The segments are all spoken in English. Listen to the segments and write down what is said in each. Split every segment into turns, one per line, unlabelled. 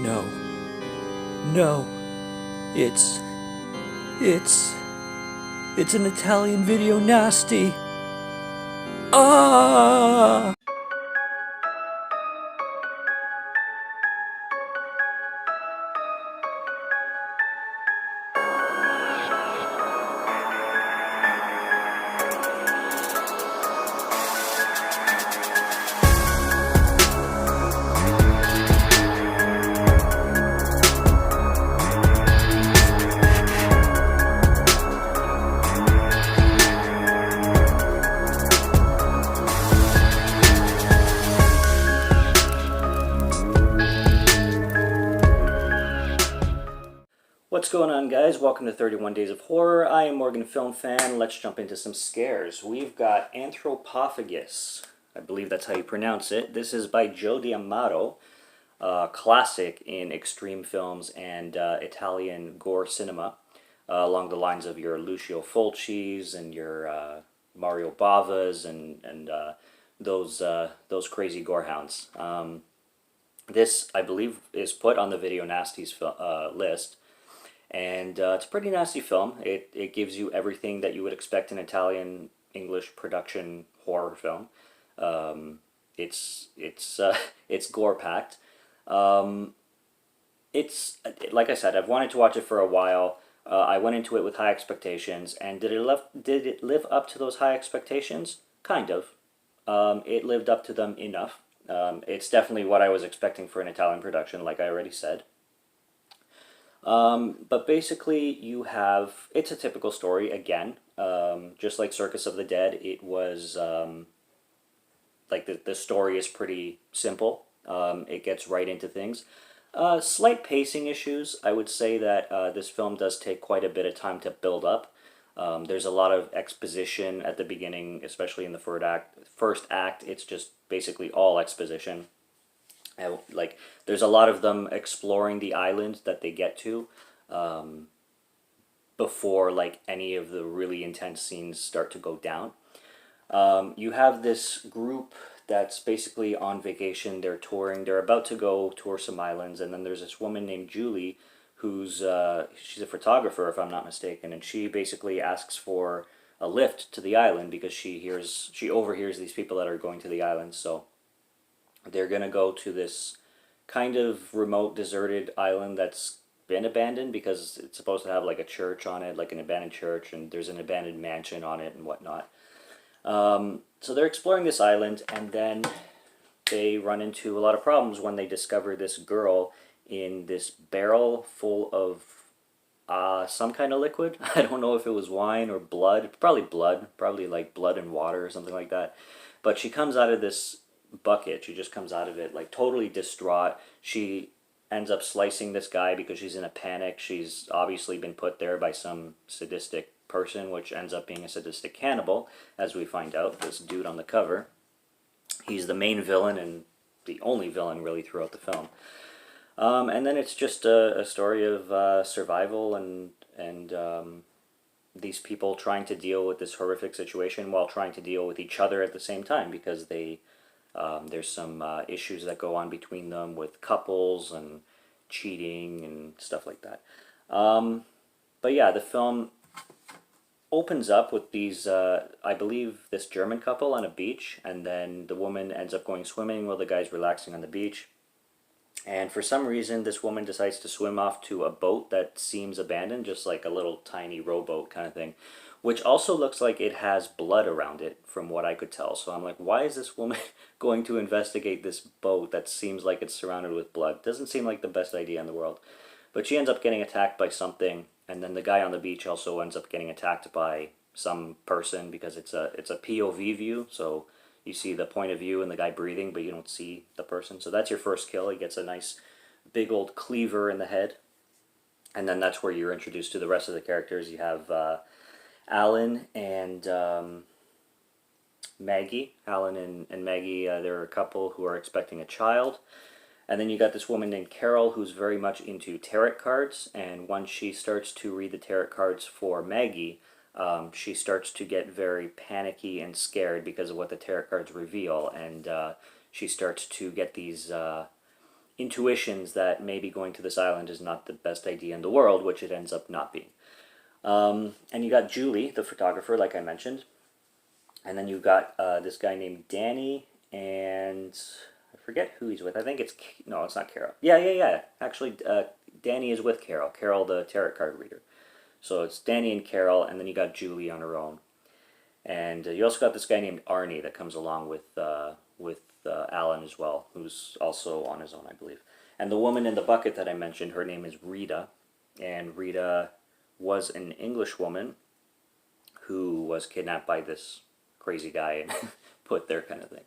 No. No. It's... It's... It's an Italian video nasty. Ah! What's going on, guys? Welcome to 31 Days of Horror. I am Morgan Film Fan. Let's jump into some scares. We've got Anthropophagous. I believe that's how you pronounce it. This is by Joe D'Amato, classic in extreme films and Italian gore cinema, along the lines of your Lucio Fulcis and your Mario Bavas and those crazy gorehounds. This, I believe, is put on the Video Nasties list. And it's a pretty nasty film. It gives you everything that you would expect an Italian English production horror film. It's gore packed. It's like I said, I've wanted to watch it for a while. I went into it with high expectations, and did it live up to those high expectations? Kind of. It lived up to them enough. It's definitely what I was expecting for an Italian production, like I already said. But basically it's a typical story again. Just like Circus of the Dead, it was, like the story is pretty simple. It gets right into things. Slight pacing issues. I would say that, this film does take quite a bit of time to build up. There's a lot of exposition at the beginning, especially in the first act. It's just basically all exposition. Like, there's a lot of them exploring the island that they get to before, like, any of the really intense scenes start to go down. You have this group that's basically on vacation. They're touring. They're about to go tour some islands, and then there's this woman named Julie who's she's a photographer, if I'm not mistaken, and she basically asks for a lift to the island because she overhears these people that are going to the island. So they're going to go to this kind of remote, deserted island that's been abandoned because it's supposed to have like a church on it, like an abandoned church, and there's an abandoned mansion on it and whatnot. So they're exploring this island, and then they run into a lot of problems when they discover this girl in this barrel full of some kind of liquid. I don't know if it was wine or blood. Probably like blood and water or something like that. But she comes out of this bucket. She just comes out of it like totally distraught. She ends up slicing this guy because she's in a panic. She's obviously been put there by some sadistic person, which ends up being a sadistic cannibal, as we find out. This dude on the cover, he's the main villain and the only villain really throughout the film. And then it's just a story of survival and these people trying to deal with this horrific situation while trying to deal with each other at the same time, because there's some issues that go on between them with couples and cheating and stuff like that. But yeah, the film opens up with these, I believe, this German couple on a beach, and then the woman ends up going swimming while the guy's relaxing on the beach. And for some reason, this woman decides to swim off to a boat that seems abandoned, just like a little tiny rowboat kind of thing, which also looks like it has blood around it, from what I could tell. So I'm like, why is this woman going to investigate this boat that seems like it's surrounded with blood? Doesn't seem like the best idea in the world. But she ends up getting attacked by something, and then the guy on the beach also ends up getting attacked by some person, because it's a POV view, so you see the point of view and the guy breathing, but you don't see the person. So that's your first kill. He gets a nice big old cleaver in the head. And then that's where you're introduced to the rest of the characters. You have Alan and Maggie. Alan and Maggie, they're a couple who are expecting a child. And then you got this woman named Carol who's very much into tarot cards. And once she starts to read the tarot cards for Maggie, she starts to get very panicky and scared because of what the tarot cards reveal, and she starts to get these intuitions that maybe going to this island is not the best idea in the world, which it ends up not being. And you got Julie, the photographer, like I mentioned. And then you've got this guy named Danny, and I forget who he's with. I think it's, no, it's not Carol. Yeah. Actually, Danny is with Carol. Carol, the tarot card reader. So it's Danny and Carol, and then you got Julie on her own. And you also got this guy named Arnie that comes along with Alan as well, who's also on his own, I believe. And the woman in the bucket that I mentioned, her name is Rita, and Rita was an English woman who was kidnapped by this crazy guy and put there, kind of thing.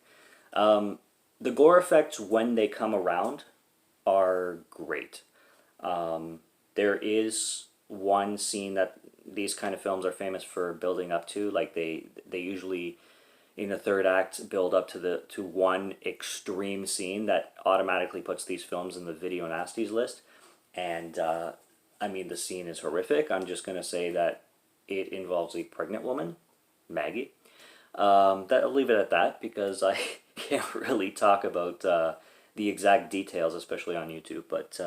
The gore effects when they come around are great. There is one scene that these kind of films are famous for building up to. Like they usually in the third act build up to one extreme scene that automatically puts these films in the video nasties list. And I mean, the scene is horrific. I'm just gonna say that it involves a pregnant woman, Maggie. I'll leave it at that because I can't really talk about the exact details, especially on YouTube. But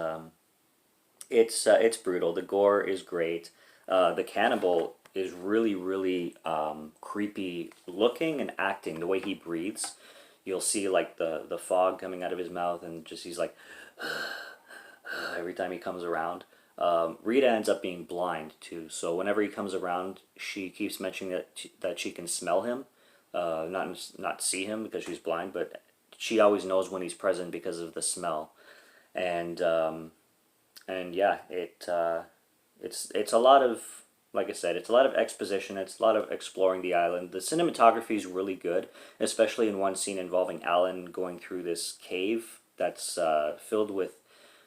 it's brutal. The gore is great. The cannibal is really creepy looking and acting. The way he breathes, you'll see like the fog coming out of his mouth, and just he's like every time he comes around. Rita ends up being blind too, so whenever he comes around, she keeps mentioning that she can smell him, not see him because she's blind, but she always knows when he's present because of the smell, and yeah, it's a lot of, like I said, it's a lot of exposition. It's a lot of exploring the island. The cinematography is really good, especially in one scene involving Alan going through this cave that's filled with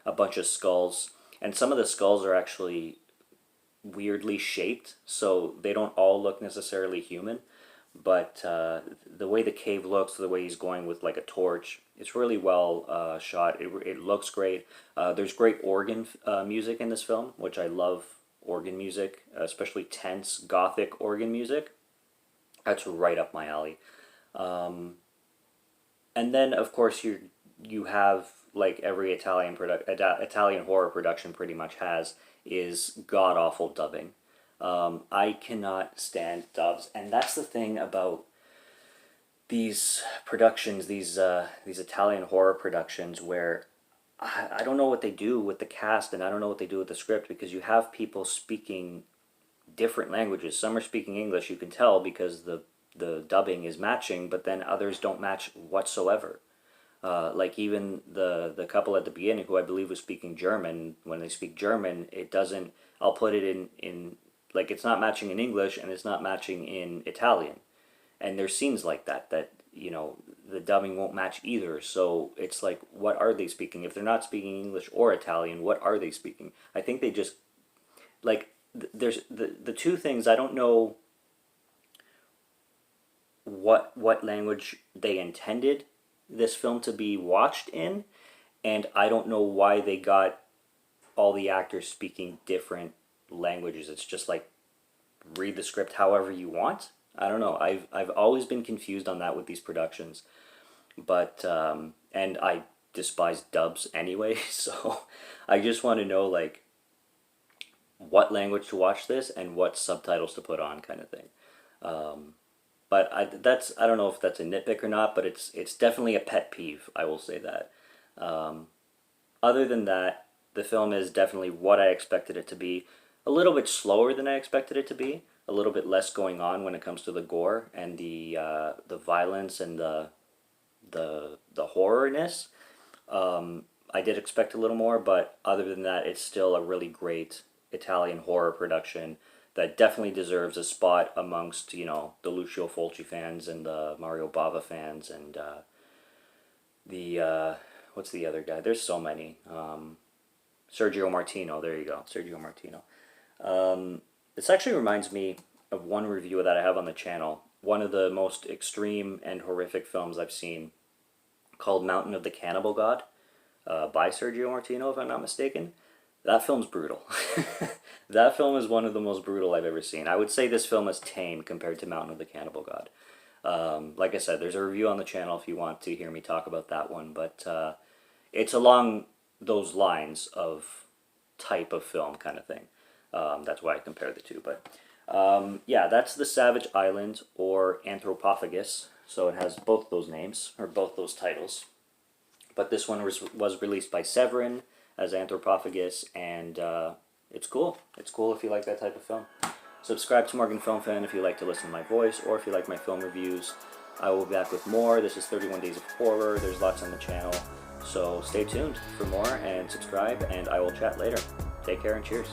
a bunch of skulls. And some of the skulls are actually weirdly shaped, so they don't all look necessarily human. But the way the cave looks, the way he's going with like a torch, it's really well shot. It looks great. There's great organ music in this film, which I love. Organ music, especially tense gothic organ music. That's right up my alley. And then of course you have, like every Italian horror production pretty much has, is god awful dubbing. I cannot stand dubs, and that's the thing about these productions, these Italian horror productions, where I don't know what they do with the cast, and I don't know what they do with the script, because you have people speaking different languages. Some are speaking English, you can tell because the dubbing is matching, but then others don't match whatsoever. Like even the couple at the beginning, who I believe was speaking German, when they speak German, it doesn't, I'll put it in like, it's not matching in English and it's not matching in Italian. And there's scenes like that, you know, the dubbing won't match either. So it's like, what are they speaking? If they're not speaking English or Italian, what are they speaking? I think they just, like, there's the two things, I don't know what language they intended this film to be watched in, and I don't know why they got all the actors speaking different languages. It's just like, read the script however you want. I don't know. I've always been confused on that with these productions, but and I despise dubs anyway. So I just want to know, like, what language to watch this and what subtitles to put on, kind of thing. But I don't know if that's a nitpick or not, but it's definitely a pet peeve. I will say that. Other than that, the film is definitely what I expected it to be. A little bit slower than I expected it to be. A little bit less going on when it comes to the gore and the violence and the horrorness. I did expect a little more, but other than that, it's still a really great Italian horror production that definitely deserves a spot amongst, you know, the Lucio Fulci fans and the Mario Bava fans and what's the other guy? There's so many. Sergio Martino. There you go, Sergio Martino. This actually reminds me of one review that I have on the channel. One of the most extreme and horrific films I've seen, called Mountain of the Cannibal God, by Sergio Martino, if I'm not mistaken. That film's brutal. That film is one of the most brutal I've ever seen. I would say this film is tame compared to Mountain of the Cannibal God. Like I said, there's a review on the channel if you want to hear me talk about that one. But it's along those lines of type of film kind of thing. That's why I compare the two. But yeah, that's The Savage Island, or Anthropophagous. So it has both those names, or both those titles. But this one was released by Severin as Anthropophagous, and it's cool. It's cool if you like that type of film. Subscribe to Morgan Film Fan if you like to listen to my voice, or if you like my film reviews. I will be back with more. This is 31 Days of Horror. There's lots on the channel. So stay tuned for more and subscribe, and I will chat later. Take care and cheers.